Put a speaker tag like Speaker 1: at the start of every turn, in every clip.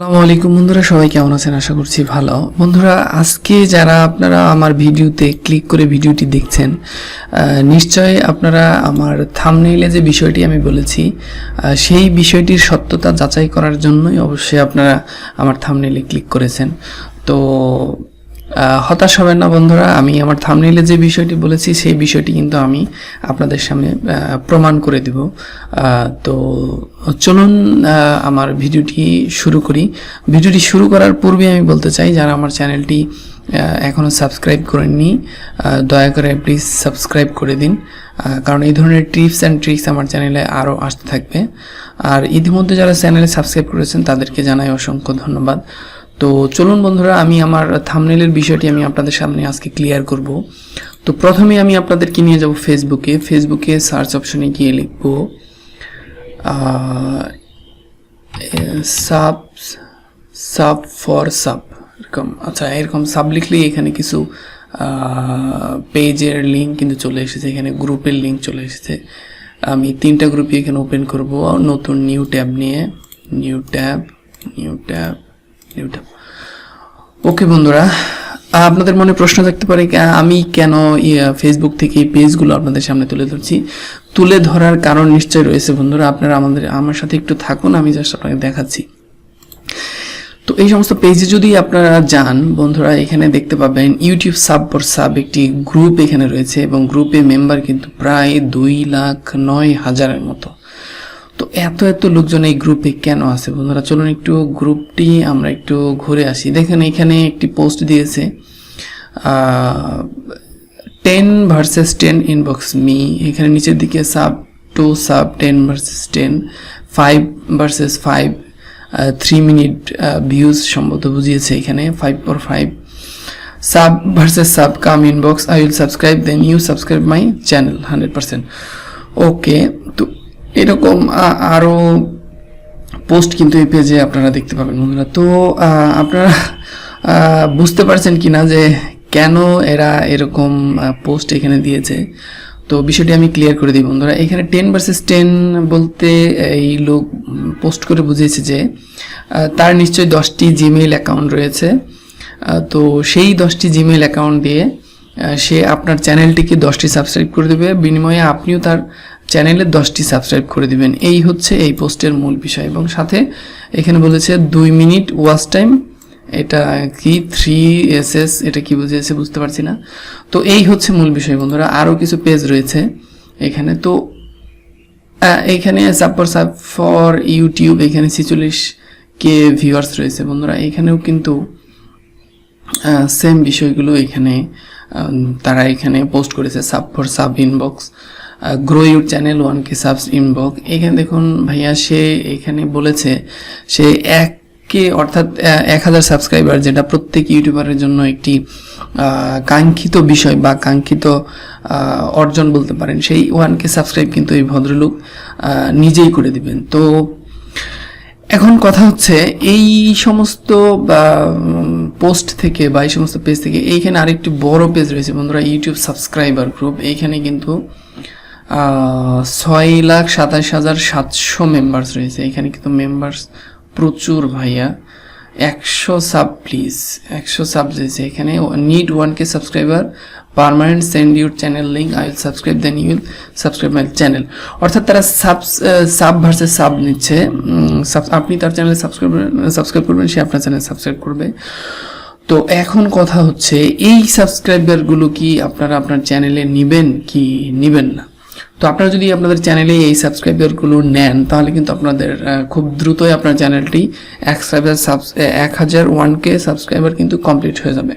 Speaker 1: আসসালামু আলাইকুম বন্ধুরা, সবাই কেমন আছেন? আশা করছি ভালো। বন্ধুরা, আজকে যারা আপনারা আমার ভিডিওতে ক্লিক করে ভিডিওটি দেখছেন, নিশ্চয়ই আপনারা আমার থাম্বনেইলে যে বিষয়টি আমি বলেছি সেই বিষয়টির সত্যতা যাচাই করার জন্যই অবশ্যই আপনারা আমার থাম্বনেইলে ক্লিক করেছেন। তো হতাশ হবেন না বন্ধুরা, আমি আমার থাম্বনেইলে যে বিষয়টি বলেছি সেই বিষয়টি কিন্তু আমি আপনাদের সামনে প্রমাণ করে দিব। তো চলুন আমার ভিডিওটি শুরু করি। ভিডিওটি শুরু করার পূর্বে আমি বলতে চাই, যারা আমার চ্যানেলটি এখনও সাবস্ক্রাইব করেননি দয়া করে প্লিজ সাবস্ক্রাইব করে দিন, কারণ এই ধরনের টিপস অ্যান্ড ট্রিক্স আমার চ্যানেলে আরও আসতে থাকবে। আর ইতিমধ্যে যারা চ্যানেলে সাবস্ক্রাইব করেছেন তাদেরকে জানাই অসংখ্য ধন্যবাদ। তো চলুন বন্ধুরা, আমি আমার থাম্বনেইলের বিষয়টি আমি আপনাদের সামনে আজকে ক্লিয়ার করব। তো প্রথমে আমি আপনাদেরকে নিয়ে যাব ফেসবুকে সার্চ অপশনে গিয়ে লিখব সাব ফর সাব, এরকম। আচ্ছা, এরকম সাব লিখলেই এখানে কিছু পেজের লিঙ্ক কিন্তু চলে এসেছে, এখানে গ্রুপের লিঙ্ক চলে এসেছে। আমি 3টা গ্রুপই এখানে ওপেন করব নতুন নিউ ট্যাব নিয়ে। New tab. ওকে বন্ধুরা, আপনাদের মনে প্রশ্ন থাকতে পারে আমি কেন ফেসবুক থেকে এই পেজগুলো আপনাদের সামনে তুলে ধরছি। তুলে ধরার কারণ নিশ্চয় রয়েছে বন্ধুরা, আপনারা আমার সাথে একটু থাকুন, আমি জাস্ট আপনাকে দেখাচ্ছি। তো এই সমস্ত পেজে যদি আপনারা যান বন্ধুরা, এখানে দেখতে পাবেন ইউটিউব সাব ফর সাব একটি গ্রুপ এখানে রয়েছে, এবং গ্রুপে মেম্বার কিন্তু প্রায় 2,09,000-এর মতো। তো এত লোকজন এই গ্রুপে কেন আছে বন্ধুরা? চলুন একটু গ্রুপটি আমরা একটু ঘুরে আসি। দেখেন এখানে একটি পোস্ট দিয়েছে 10 ভার্সেস 10 ইনবক্স মি। এখানে নিচের দিকে sub 10 versus 10, 5 versus 5, 3 minute views সম্ভবত বুঝিয়েছে এখানে, 5 for 5। Sub versus sub, come inbox, I will subscribe, then you subscribe my channel 100%। Okay, তো এরকম আরও পোস্ট কিন্তু এই পেজে আপনারা দেখতে পাবেন বন্ধুরা। তো আপনারা বুঝতে পারছেন কি না যে কেন এরা এরকম পোস্ট এখানে দিয়েছে? তো বিষয়টি আমি ক্লিয়ার করে দিই বন্ধুরা। এখানে 10 ভার্সেস 10 বলতে এই লোক পোস্ট করে বুঝিয়েছে যে তার নিশ্চয়ই 10টি জিমেইল অ্যাকাউন্ট রয়েছে। তো সেই 10টি জিমেইল অ্যাকাউন্ট দিয়ে সে আপনার চ্যানেলটিকে 10টি সাবস্ক্রাইব করে দেবে, বিনিময়ে আপনিও তার চ্যানেলে 10টি সাবস্ক্রাইব করে দিবেন। এই হচ্ছে এই পোস্টের মূল বিষয়। এবং সাথে এখানে বলেছে 2 মিনিট ওয়াচ টাইম, এটা কি 3SS, এটা কি বুঝিয়েছে বুঝতে পারছি না। তো এই হচ্ছে মূল বিষয় বন্ধুরা। আরও কিছু পেজ রয়েছে এখানে। তো এখানে সাব ফর ইউটিউব, এখানে 46K ভিউয়ার্স রয়েছে বন্ধুরা। এখানেও কিন্তু সেম বিষয়গুলো এখানে তারা এখানে পোস্ট করেছে। Sub for sub inbox, grow your channel 1K subs inbox. এখানে দেখুন ভাইয়া, সে এখানে বলেছে সে 1K অর্থাৎ 1000 সাবস্ক্রাইবার, যেটা প্রত্যেক ইউটিউবারের জন্য একটি কাঙ্ক্ষিত বিষয় বা কাঙ্ক্ষিত অর্জন বলতে পারেন। সেই 1K সাবস্ক্রাইব কিন্তু এই ভদ্রলোক নিজেই করে দিবেন। তো এখন কথা হচ্ছে, এই সমস্ত পোস্ট থেকে বা এই সমস্ত পেজ থেকে এইখানে আরেকটি বড় পেজ রয়েছে বন্ধুরা, ইউটিউব সাবস্ক্রাইবার গ্রুপ। এইখানে কিন্তু 6,27,700 মেম্বার্স রয়েছে। এখানে কিন্তু মেম্বার্স প্রচুর ভাইয়া। 100 সাব প্লিজ, 100 সাব রয়েছে এখানে। Need 1K subscriber permanent, send your channel link, I will subscribe, then you will subscribe my channel. অর্থাৎ তারা সাব ভার্সেস সাব নিচ্ছে। আপনি তার চ্যানেলে সাবস্ক্রাইব করবেন, সে আপনার চ্যানেল সাবস্ক্রাইব করবে। তো এখন কথা হচ্ছে, এই সাবস্ক্রাইবারগুলো কি আপনারা আপনার চ্যানেলে নেবেন কি নেবেন না? তো আপনারা যদি আপনাদের চ্যানেলে এই সাবস্ক্রাইবারগুলো নেন, তাহলে কিন্তু আপনাদের খুব দ্রুতই আপনার চ্যানেলটি 1,001K সাবস্ক্রাইবার কিন্তু কমপ্লিট হয়ে যাবে।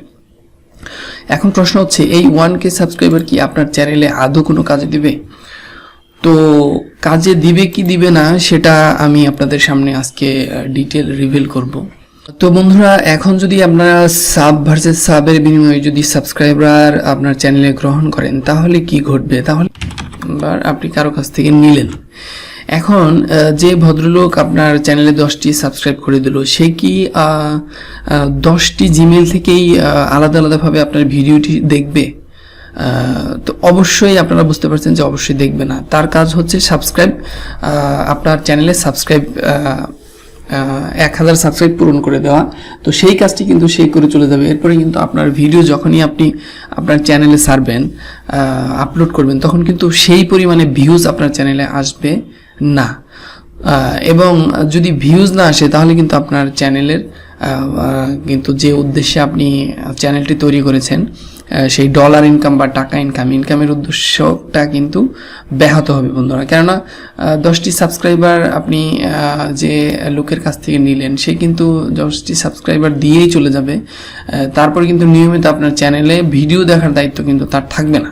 Speaker 1: এখন প্রশ্ন হচ্ছে, এই 1K সাবস্ক্রাইবার কি আপনার চ্যানেলে আদৌ কোনো কাজে দিবে? তো কাজে দিবে কি দিবে না সেটা আমি আপনাদের সামনে আজকে ডিটেল রিভিল করব। তো বন্ধুরা, এখন যদি আপনারা সাব ভার্সেস সাবের বিনিময়ে যদি সাবস্ক্রাইবার আপনার চ্যানেলে গ্রহণ করেন, তাহলে কি ঘটবে? তাহলে আপনি কারো কাছ থেকে নিলেন। এখন যে ভদ্রলোক আপনার চ্যানেলে 10টি সাবস্ক্রাইব করে দিল, সে কি 10টি জিমেইল থেকেই আলাদাভাবে আপনার ভিডিওটি দেখবে? তো অবশ্যই আপনারা বুঝতে পারছেন যে অবশ্যই দেখবে না। তার কাজ হচ্ছে সাবস্ক্রাইব, আপনার চ্যানেলে সাবস্ক্রাইব 1000 সাবস্ক্রাইব পূরণ করে দেওয়া। তো সেই কাজটি কিন্তু সেই করে চলে যাবে। এরপরে কিন্তু আপনার ভিডিও যখনই আপনি আপনার চ্যানেলে ছাড়বেন, আপলোড করবেন, তখন কিন্তু সেই পরিমাণে ভিউজ আপনার চ্যানেলে আসবে না। এবং যদি ভিউজ না আসে তাহলে কিন্তু আপনার চ্যানেলের কিন্তু যে উদ্দেশ্যে আপনি চ্যানেলটি তৈরি করেছেন সেই ডলার ইনকাম বা টাকা ইনকামের উদ্দেশ্যটা কিন্তু ব্যাহত হবে বন্ধুরা। কেননা 10টি সাবস্ক্রাইবার আপনি যে লোকের কাছ থেকে নিলেন সে কিন্তু 10টি সাবস্ক্রাইবার দিয়েই চলে যাবে, তারপর কিন্তু নিয়মিত আপনার চ্যানেলে ভিডিও দেখার দায়িত্ব কিন্তু তার থাকবে না।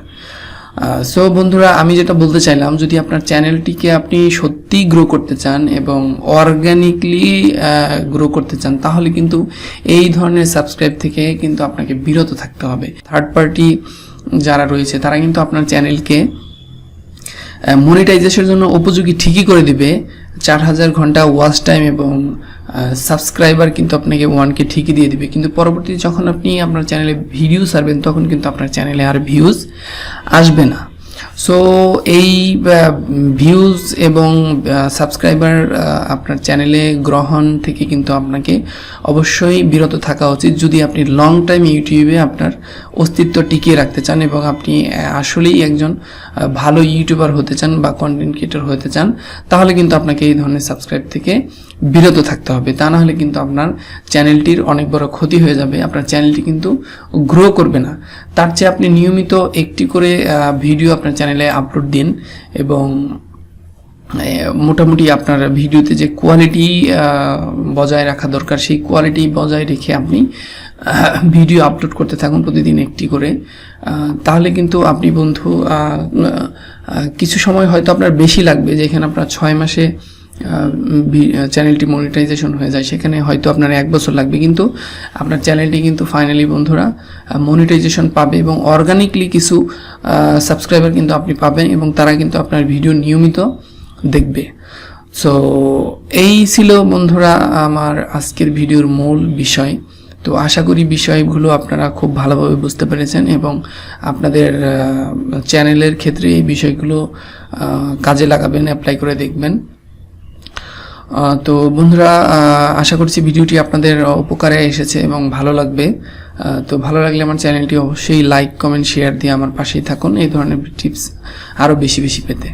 Speaker 1: সো বন্ধুরা, আমি যেটা বলতে চাইলাম, যদি আপনার চ্যানেলটিকে আপনি সত্যিই গ্রো করতে চান এবং অর্গানিকলি গ্রো করতে চান, তাহলে কিন্তু এই ধরনের সাবস্ক্রাইব থেকে কিন্তু আপনাকে বিরত থাকতে হবে। থার্ড পার্টি যারা রয়েছে তারা কিন্তু আপনার চ্যানেলকে মনিটাইজেশনের জন্য উপযোগী ঠিকই করে দিবে। 4000 ঘন্টা ওয়াচ টাইম এবং সাবস্ক্রাইবার কিন্তু আপনাকে 1K ঠিকই দিয়ে দিবে, কিন্তু পরবর্তীতে যখন আপনি আপনার চ্যানেলে ভিডিও ছাড়বেন তখন কিন্তু আপনার চ্যানেলে আর ভিউজ আসবে না। সো এই ভিউজ এবং সাবস্ক্রাইবার আপনার চ্যানেলে গ্রহণ থেকে কিন্তু আপনাকে অবশ্যই বিরত থাকা উচিত যদি আপনি লং টাইম ইউটিউবে আপনার অস্তিত্ব টিকিয়ে রাখতে চান এবং আপনি আসলেই একজন ভালো ইউটিউবার হতে চান বা কন্টেন্ট ক্রিয়েটর হতে চান। তাহলে কিন্তু আপনাকে এই ধরনের সাবস্ক্রাইব থেকে বিরত থাকতে হবে, তা না হলে কিন্তু আপনার চ্যানেলটির অনেক বড় ক্ষতি হয়ে যাবে, আপনার চ্যানেলটি কিন্তু গ্রো করবে না। তার চেয়ে আপনি নিয়মিত একটি করে ভিডিও আপনার চ্যানেলে আপলোড দিন এবং মোটামুটি আপনার ভিডিওতে যে কোয়ালিটি বজায় রাখা দরকার সেই কোয়ালিটি বজায় রেখে আপনি ভিডিও আপলোড করতে থাকুন প্রতিদিন একটি করে। তাহলে কিন্তু আপনি বন্ধু কিছু সময় হয়তো আপনার বেশি লাগবে, যেখানে আপনার 6 মাসে চ্যানেলটি মনিটাইজেশন হয়ে যায়, সেখানে হয়তো আপনার 1 বছর লাগবে, কিন্তু আপনার চ্যানেলটি কিন্তু ফাইনালি বন্ধুরা মনিটাইজেশন পাবে এবং অর্গানিকলি কিছু সাবস্ক্রাইবার কিন্তু আপনি পাবেন এবং তারা কিন্তু আপনার ভিডিও নিয়মিত দেখবে। সো এই ছিল বন্ধুরা আমার আজকের ভিডিওর মূল বিষয়। তো আশা করি বিষয়গুলো আপনারা খুব ভালোভাবে বুঝতে পেরেছেন এবং আপনাদের চ্যানেলের ক্ষেত্রে এই বিষয়গুলো কাজে লাগাবেন, অ্যাপ্লাই করে দেখবেন। তো বন্ধুরা, আশা করছি ভিডিওটি আপনাদের উপকারে এসেছে এবং ভালো লাগবে। তো ভালো লাগলে আমার চ্যানেলটি অবশ্যই লাইক, কমেন্ট, শেয়ার দিয়ে আমার পাশেই থাকুন এই ধরনের টিপস আরও বেশি বেশি পেতে।